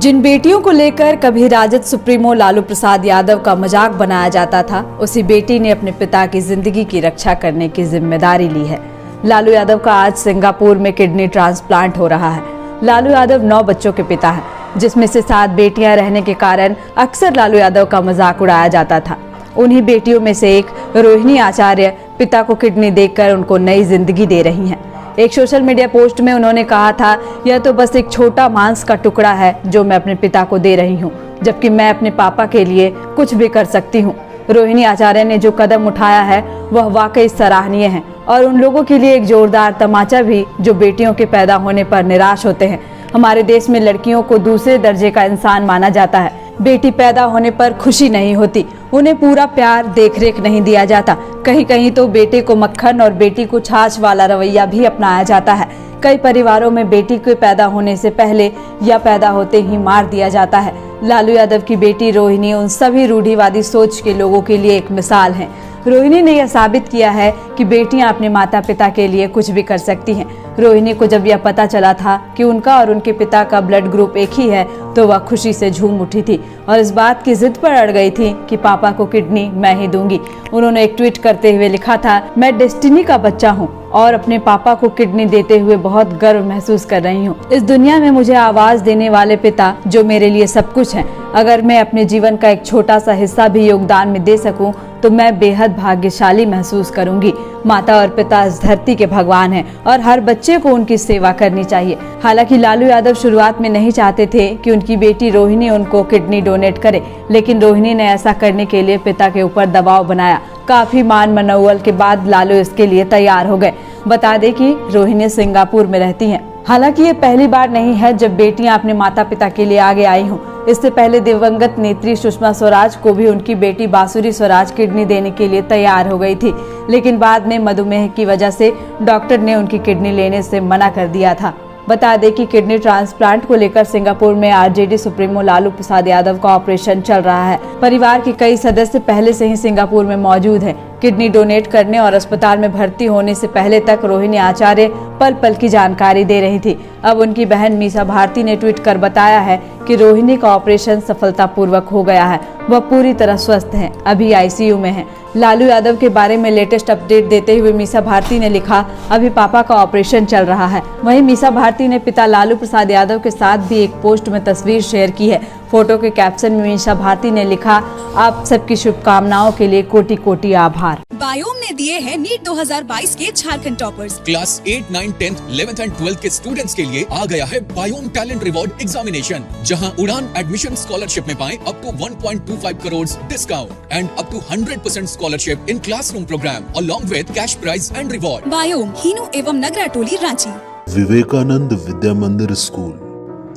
जिन बेटियों को लेकर कभी राजद सुप्रीमो लालू प्रसाद यादव का मजाक बनाया जाता था, उसी बेटी ने अपने पिता की जिंदगी की रक्षा करने की जिम्मेदारी ली है। लालू यादव का आज सिंगापुर में किडनी ट्रांसप्लांट हो रहा है। लालू यादव 9 बच्चों के पिता हैं, जिसमें से 7 बेटियां रहने के कारण अक्सर लालू यादव का मजाक उड़ाया जाता था। उन्हीं बेटियों में से एक रोहिणी आचार्य पिता को किडनी देकर उनको नई जिंदगी दे रही हैं। एक सोशल मीडिया पोस्ट में उन्होंने कहा था, यह तो बस एक छोटा मांस का टुकड़ा है जो मैं अपने पिता को दे रही हूँ, जबकि मैं अपने पापा के लिए कुछ भी कर सकती हूँ। रोहिणी आचार्य ने जो कदम उठाया है वह वाकई सराहनीय है और उन लोगों के लिए एक जोरदार तमाचा भी जो बेटियों के पैदा होने पर निराश होते हैं। हमारे देश में लड़कियों को दूसरे दर्जे का इंसान माना जाता है। बेटी पैदा होने पर खुशी नहीं होती, उन्हें पूरा प्यार देखरेख नहीं दिया जाता। कहीं कहीं तो बेटे को मक्खन और बेटी को छाछ वाला रवैया भी अपनाया जाता है। कई परिवारों में बेटी के पैदा होने से पहले या पैदा होते ही मार दिया जाता है। लालू यादव की बेटी रोहिणी उन सभी रूढ़िवादी सोच के लोगों के लिए एक मिसाल है। रोहिणी ने यह साबित किया है कि बेटियां अपने माता पिता के लिए कुछ भी कर सकती हैं। रोहिणी को जब यह पता चला था कि उनका और उनके पिता का ब्लड ग्रुप एक ही है, तो वह खुशी से झूम उठी थी और इस बात की जिद पर अड़ गई थी कि पापा को किडनी मैं ही दूंगी। उन्होंने एक ट्वीट करते हुए लिखा था, मैं डेस्टिनी का बच्चा हूँ और अपने पापा को किडनी देते हुए बहुत गर्व महसूस कर रही हूँ। इस दुनिया में मुझे आवाज देने वाले पिता जो मेरे लिए सब कुछ है, अगर मैं अपने जीवन का एक छोटा सा हिस्सा भी योगदान में दे सकूं तो मैं बेहद भाग्यशाली महसूस करूंगी। माता और पिता इस धरती के भगवान हैं और हर बच्चे को उनकी सेवा करनी चाहिए। हालांकि लालू यादव शुरुआत में नहीं चाहते थे कि उनकी बेटी रोहिणी उनको किडनी डोनेट करे, लेकिन रोहिणी ने ऐसा करने के लिए पिता के ऊपर दबाव बनाया। काफी मान मनौवल के बाद लालू इसके लिए तैयार हो गए। बता दें कि रोहिणी सिंगापुर में रहती हैं। हालांकि ये पहली बार नहीं है जब बेटियां अपने माता पिता के लिए आगे आई हों। इससे पहले दिवंगत नेत्री सुषमा स्वराज को भी उनकी बेटी बांसुरी स्वराज किडनी देने के लिए तैयार हो गई थी, लेकिन बाद में मधुमेह की वजह से डॉक्टर ने उनकी किडनी लेने से मना कर दिया था। बता दें कि किडनी ट्रांसप्लांट को लेकर सिंगापुर में आरजेडी सुप्रीमो लालू प्रसाद यादव का ऑपरेशन चल रहा है। परिवार के कई सदस्य पहले से ही सिंगापुर में मौजूद हैं। किडनी डोनेट करने और अस्पताल में भर्ती होने से पहले तक रोहिणी आचार्य पल पल की जानकारी दे रही थी। अब उनकी बहन मीसा भारती ने ट्वीट कर बताया है कि रोहिणी का ऑपरेशन सफलतापूर्वक हो गया है, वह पूरी तरह स्वस्थ हैं, अभी आईसीयू में हैं। लालू यादव के बारे में लेटेस्ट अपडेट देते हुए मीसा भारती ने लिखा, अभी पापा का ऑपरेशन चल रहा है। वहीं मीसा भारती ने पिता लालू प्रसाद यादव के साथ भी एक पोस्ट में तस्वीर शेयर की है। फोटो के कैप्शन में मीसा भारती ने लिखा, आप सबकी शुभकामनाओं के लिए कोटि कोटि आभार। बायोम ने दिए हैं नीट 2022 के झारखंड टॉपर्स। क्लास 8, 9, 10, 11 एंड 12 के स्टूडेंट्स के लिए आ गया है बायोम टैलेंट रिवॉर्ड एग्जामिनेशन, जहां उड़ान एडमिशन स्कॉलरशिप में पाएं up to 1.25 crore discount and up to 100% scholarship in classroom program along with cash prize and reward. बायोम हीनू एवं नगरा टोली रांची। विवेकानंद विद्या मंदिर स्कूल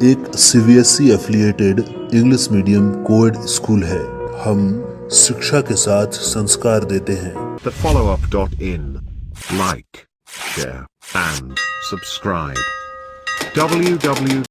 एक CBSE affiliated English medium coed school है। हम शिक्षा के साथ संस्कार देते हैं। The followup.in. Like, share and subscribe. www